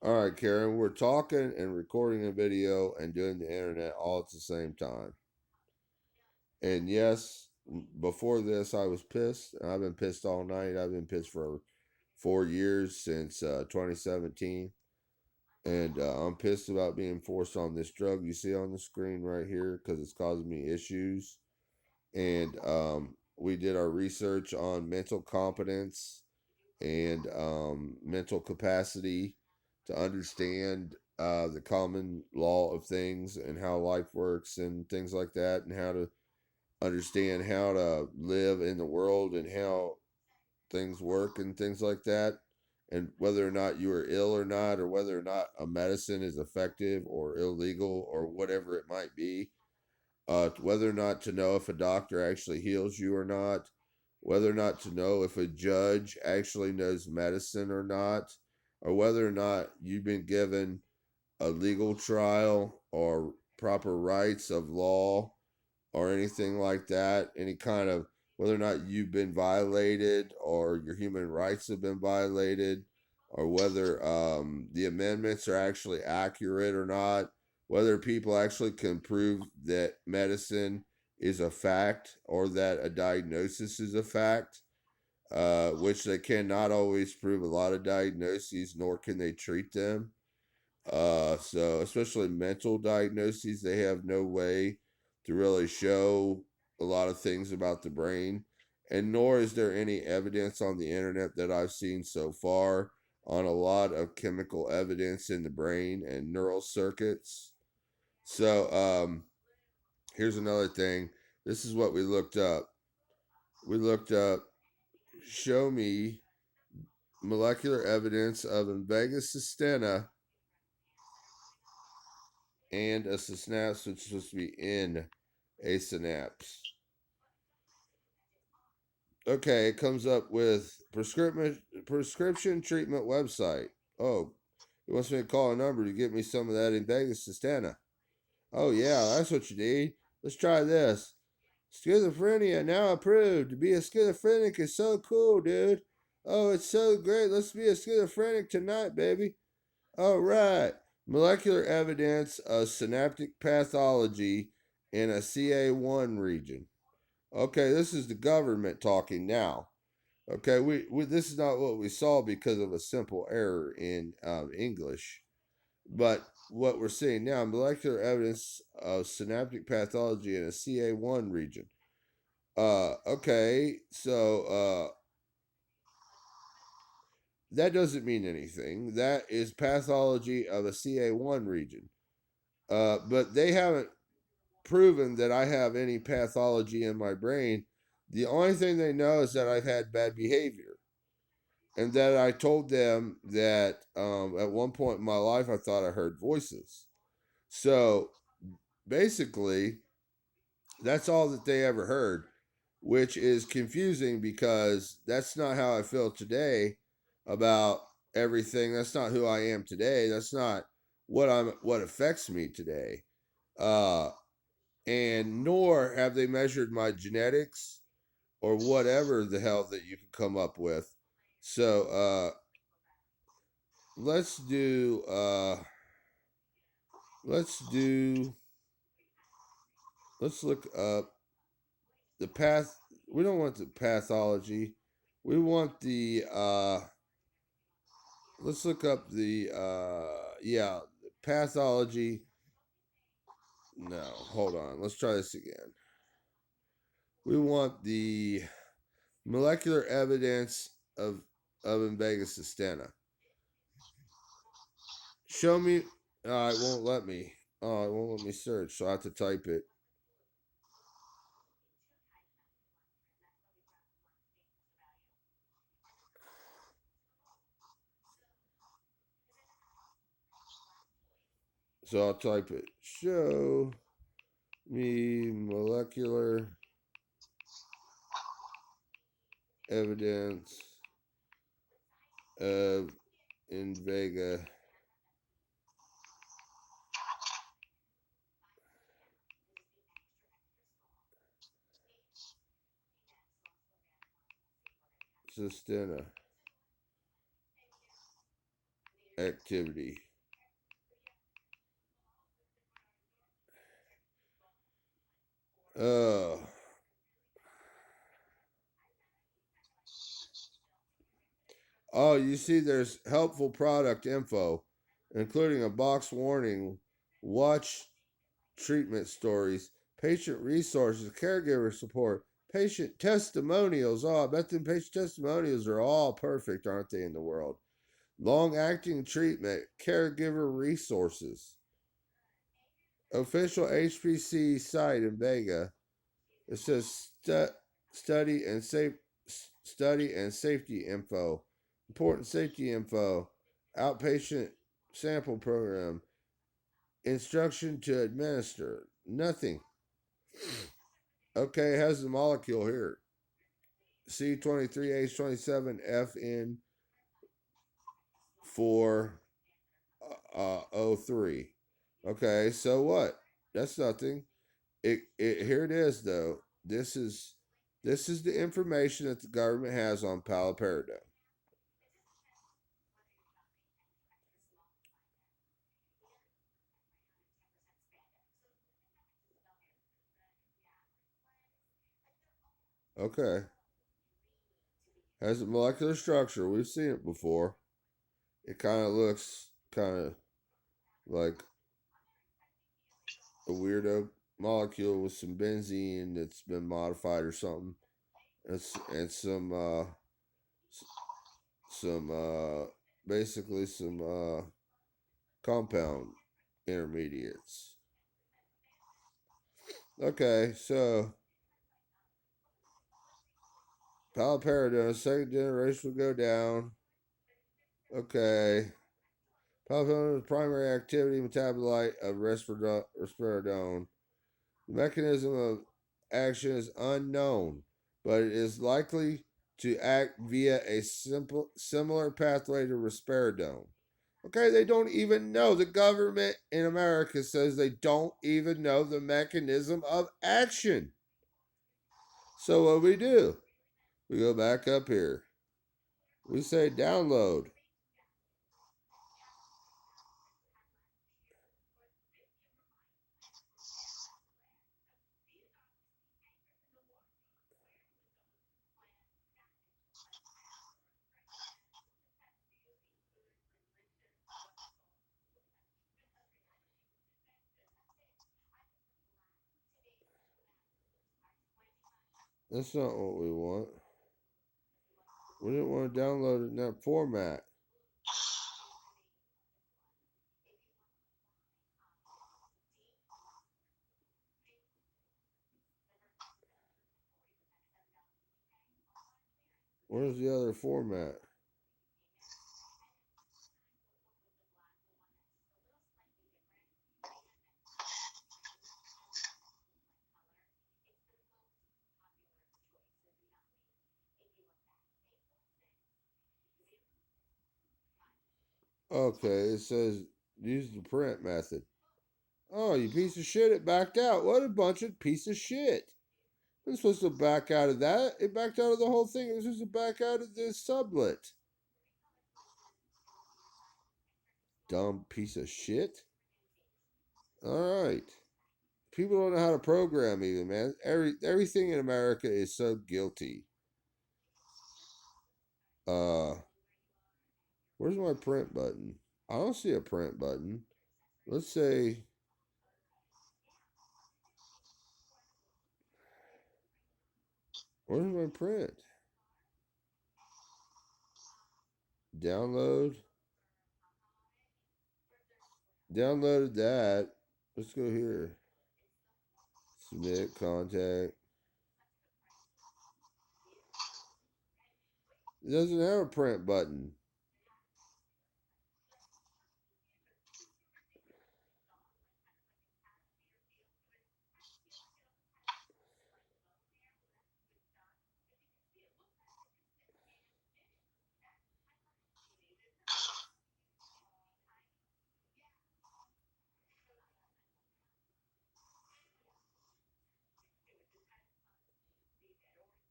All right, Karen, we're talking and recording a video and doing the internet all at the same time. And yes, before this, I was pissed. I've been pissed all night. I've been pissed for 4 years since 2017. And I'm pissed about being forced on this drug you see on the screen right here because it's causing me issues. And we did our research on mental competence and mental capacity to understand the common law of things and how life works and things like that, and how to understand how to live in the world and how things work and things like that, and whether or not you are ill or not, or whether or not a medicine is effective or illegal or whatever it might be, whether or not to know if a doctor actually heals you or not, whether or not to know if a judge actually knows medicine or not, or whether or not you've been given a legal trial or proper rights of law or anything like that, any kind of whether or not you've been violated or your human rights have been violated, or whether the amendments are actually accurate or not, whether people actually can prove that medicine is a fact or that a diagnosis is a fact, which they cannot always prove a lot of diagnoses, nor can they treat them. So especially mental diagnoses, they have no way to really show a lot of things about the brain, and nor is there any evidence on the internet that I've seen so far on a lot of chemical evidence in the brain and neural circuits. So here's another thing. This is what we looked up. We looked up show me molecular evidence of Invega sustenna and a synapse, which is supposed to be in a synapse. Okay, it comes up with prescription treatment website. Oh, he wants me to call a number to get me some of that Invega sustenna. Oh yeah, that's what you need. Let's try this. Schizophrenia now approved. To be a schizophrenic is so cool, dude. Oh, it's so great. Let's be a schizophrenic tonight, baby. All right. Molecular evidence of synaptic pathology in a CA1 region. Okay, this is the government talking now. Okay, we this is not what we saw because of a simple error in English, but what we're seeing now, molecular evidence of synaptic pathology in a CA1 region. Okay, so that doesn't mean anything. That is pathology of a CA1 region. But they haven't proven that I have any pathology in my brain. The only thing they know is that I've had bad behavior, and that I told them that at one point in my life I thought I heard voices. So basically, that's all that they ever heard, which is confusing because that's not how I feel today about everything. That's not who I am today. That's not what affects me today. Uh, and nor have they measured my genetics or whatever the hell that you can come up with. So let's do let's do let's look up the path. We don't want the pathology. We want the let's look up the yeah, pathology. No, hold on. Let's try this again. We want the molecular evidence of Invega sustenna. Show me. It won't let me. Oh, it won't let me search, so I have to type it. So I'll type it. Show me molecular evidence of Invega sustenna. activity. Uh, oh, you see, there's helpful product info, including a box warning, watch treatment stories, patient resources, caregiver support, patient testimonials. Oh, I bet them patient testimonials are all perfect, aren't they, in the world? Long acting treatment, caregiver resources, official HPC site in Vega. It says study and safe study and safety info, important safety info, outpatient sample program, instruction to administer. Nothing. Okay, it has the molecule here. C23H27FN4O3. Okay, so what? That's nothing. It here it is though. This is the information that the government has on paliperidone. Okay. Has a molecular structure. We've seen it before. It kind of looks kind of like a weirdo molecule with some benzene that's been modified or something, and some basically some compound intermediates. Okay, so paliperidone, second generation will go down. Okay. Paliperidone is the primary activity metabolite of risperidone. The mechanism of action is unknown, but it is likely to act via a similar pathway to risperidone. Okay, they don't even know. The government in America says they don't even know the mechanism of action. So what do? We go back up here. We say download. That's not what we want. We didn't want to download it in that format. Where's the other format? Okay, it says use the print method. Oh, you piece of shit, it backed out. What a bunch of piece of shit. It was supposed to back out of that. It backed out of the whole thing. It was supposed to back out of this sublet. Dumb piece of shit. Alright. People don't know how to program even, man. Everything in America is so guilty. Uh where's my print button? I don't see a print button. Let's say where's my print? Download. Downloaded that. Let's go here. Submit contact. It doesn't have a print button.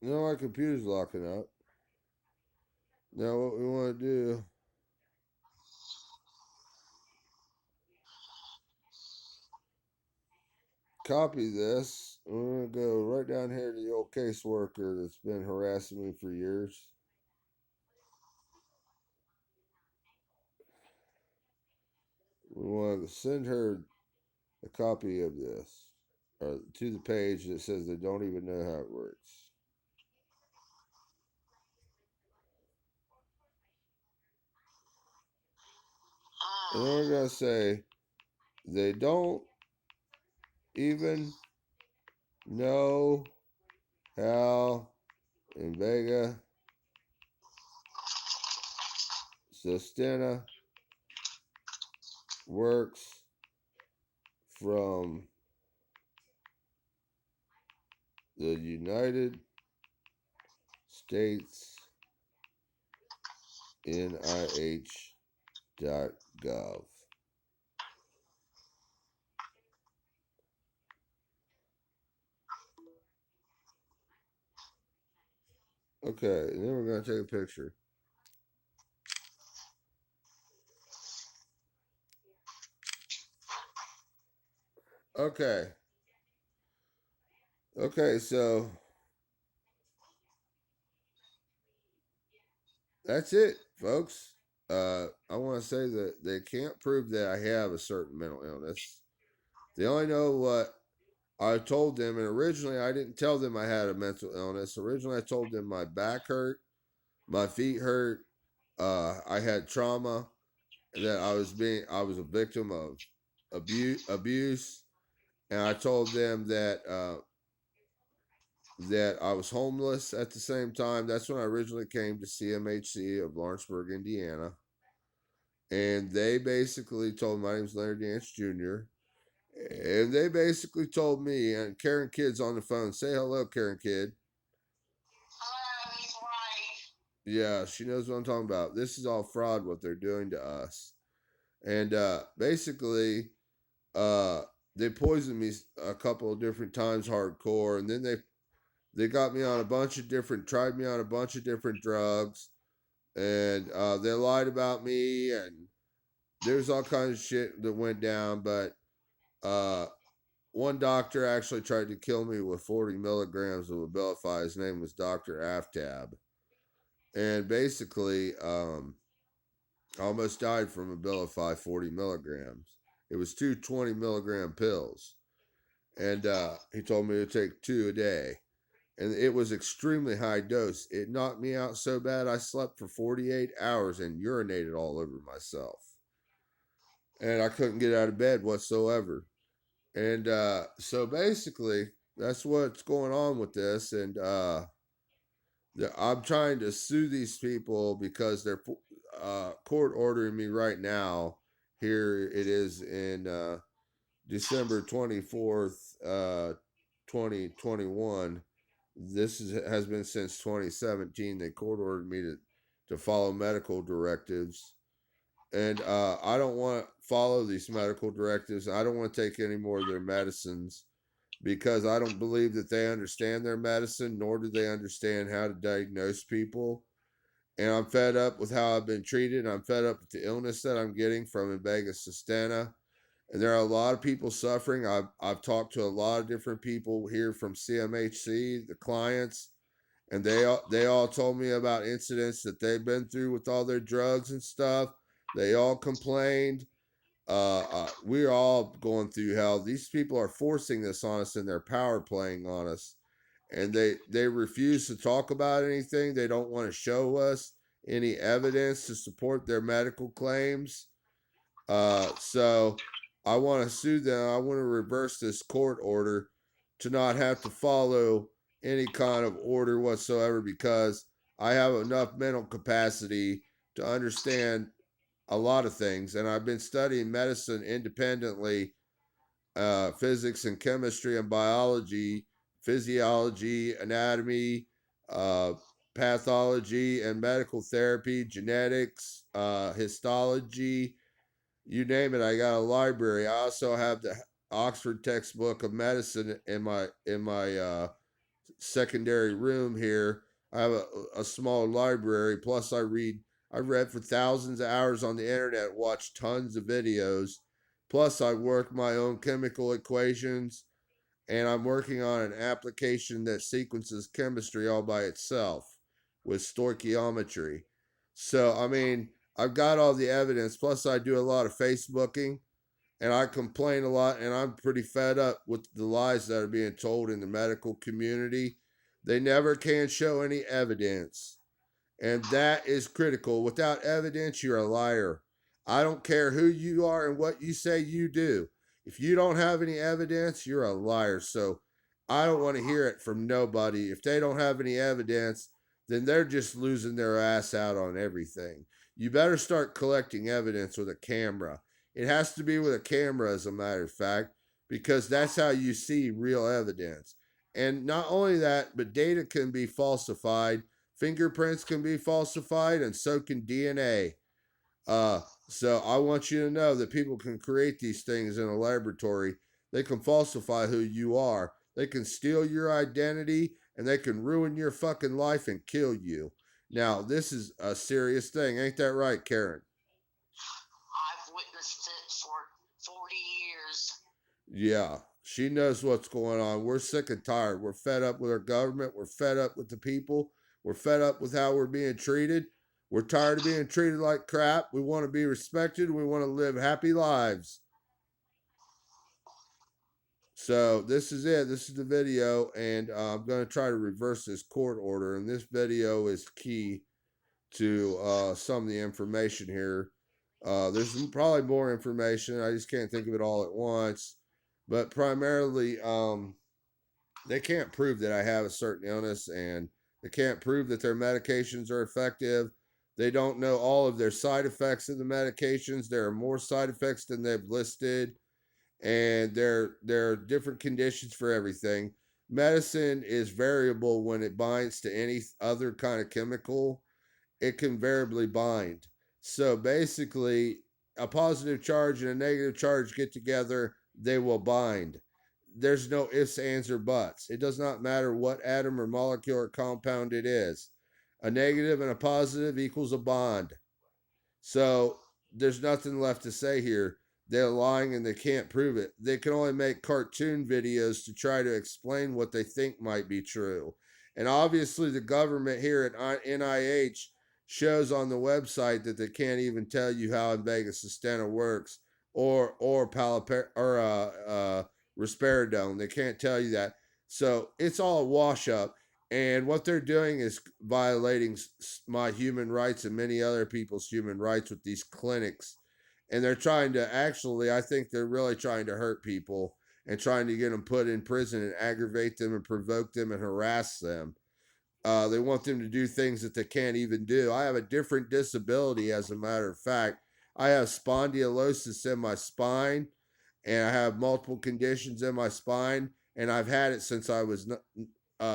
No, my computer's locking up. Now what we want to do? copy this. We're going to go right down here to the old caseworker that's been harassing me for years. We want to send her a copy of this to the page that says they don't even know how it works. And then we're going to say they don't even know how Invega sustenna works from the United States NIH.gov. Okay, and then we're going to take a picture. Okay. Okay, so that's it, folks. I want to say that they can't prove that I have a certain mental illness. They only know what I told them, and originally I didn't tell them I had a mental illness. Originally I told them my back hurt, my feet hurt, I had trauma, that I was a victim of abuse, and I told them that I was homeless at the same time. That's when I originally came to CMHC of Lawrenceburg, Indiana. And they basically told me, my name's Leonard Dance Jr. And they basically told me, and Karen Kid's on the phone. Say hello, Karen Kid. Hello, he's right. Yeah, she knows what I'm talking about. This is all fraud, what they're doing to us. And basically, uh, they poisoned me a couple of different times hardcore. And then they got me on a bunch of tried me on a bunch of different drugs. And they lied about me, and there's all kinds of shit that went down. But one doctor actually tried to kill me with 40 milligrams of Abilify. His name was Dr. Aftab. And basically, I almost died from Abilify 40 milligrams. It was two 20 milligram pills. And he told me to take 2 a day. And it was extremely high dose. It knocked me out so bad I slept for 48 hours and urinated all over myself. And I couldn't get out of bed whatsoever. And so basically, that's what's going on with this. And I'm trying to sue these people because they're court ordering me right now. Here it is in December 24th, 2021. Has been since 2017. They court ordered me to follow medical directives. And I don't want to follow these medical directives. I don't want to take any more of their medicines because I don't believe that they understand their medicine, nor do they understand how to diagnose people. And I'm fed up with how I've been treated. I'm fed up with the illness that I'm getting from Invega sustenna. And there are a lot of people suffering. I've talked to a lot of different people here from CMHC, the clients, and they all told me about incidents that they've been through with all their drugs and stuff. They all complained. We're all going through hell. These people are forcing this on us and they're power playing on us. And they refuse to talk about anything. They don't want to show us any evidence to support their medical claims. So I want to sue them. I want to reverse this court order to not have to follow any kind of order whatsoever because I have enough mental capacity to understand a lot of things. And I've been studying medicine independently, physics and chemistry and biology, physiology, anatomy, uh, pathology and medical therapy, genetics, histology, you name it. I got a library. I also have the Oxford textbook of medicine in my secondary room here. I have a small library. Plus, I read for thousands of hours on the internet, watched tons of videos. Plus, I work my own chemical equations. and I'm working on an application that sequences chemistry all by itself with stoichiometry. So, I mean, I've got all the evidence. Plus, I do a lot of Facebooking and I complain a lot, and I'm pretty fed up with the lies that are being told in the medical community. They never can show any evidence. And that is critical. Without evidence, you're a liar. I don't care who you are and what you say you do. If you don't have any evidence, you're a liar. So I don't want to hear it from nobody. If they don't have any evidence, then they're just losing their ass out on everything. You better start collecting evidence with a camera. It has to be with a camera, as a matter of fact, because that's how you see real evidence. And not only that, but data can be falsified, fingerprints can be falsified, and so can DNA. So I want you to know that people can create these things in a laboratory. They can falsify who you are. They can steal your identity and they can ruin your fucking life and kill you. Now, this is a serious thing. Ain't that right, Karen? I've witnessed it for 40 years. Yeah, she knows what's going on. We're sick and tired. We're fed up with our government. We're fed up with the people. We're fed up with how we're being treated. We're tired of being treated like crap. We want to be respected. We want to live happy lives. So this is it. This is the video, and I'm going to try to reverse this court order. And this video is key to some of the information here. There's probably more information. I just can't think of it all at once. But primarily, they can't prove that I have a certain illness, and they can't prove that their medications are effective. They don't know all of their side effects of the medications. There are more side effects than they've listed, and there are different conditions for everything. Medicine is variable when it binds to any other kind of chemical. It can variably bind. So basically, a positive charge and a negative charge get together, they will bind. There's no ifs, ands, or buts. It does not matter what atom or molecule or compound it is. A negative and a positive equals a bond. So there's nothing left to say here. They're lying and they can't prove it. They can only make cartoon videos to try to explain what they think might be true. And obviously, the government here at NIH shows on the website that they can't even tell you how Invega sustenna works or risperidone. They can't tell you that. So it's all a wash up. And what they're doing is violating my human rights and many other people's human rights with these clinics. And they're trying to actually, I think they're really trying to hurt people and trying to get them put in prison and aggravate them and provoke them and harass them. They want them to do things that they can't even do. I have a different disability, as a matter of fact. I have spondylosis in my spine, and I have multiple conditions in my spine, and I've had it since I was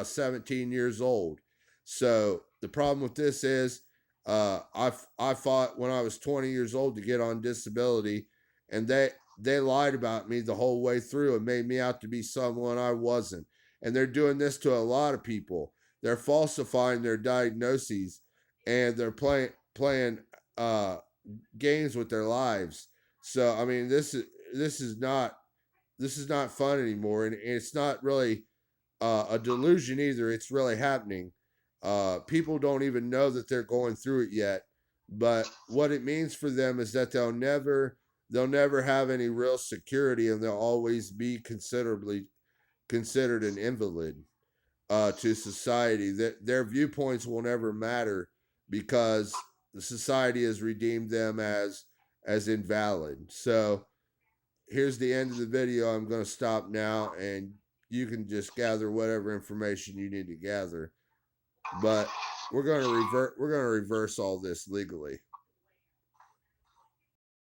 17 years old. So the problem with this is, I fought when I was 20 years old to get on disability, and they lied about me the whole way through and made me out to be someone I wasn't. And they're doing this to a lot of people. They're falsifying their diagnoses, and they're playing uh, games with their lives. So I mean, this is not fun anymore, and it's not really a delusion either. It's really happening. People don't even know that they're going through it yet. But what it means for them is that they'll never have any real security, and they'll always be considered an invalid to society. That their viewpoints will never matter because the society has redeemed them as invalid. So here's the end of the video. I'm going to stop now, and you can just gather whatever information you need to gather. But we're going to reverse all this legally.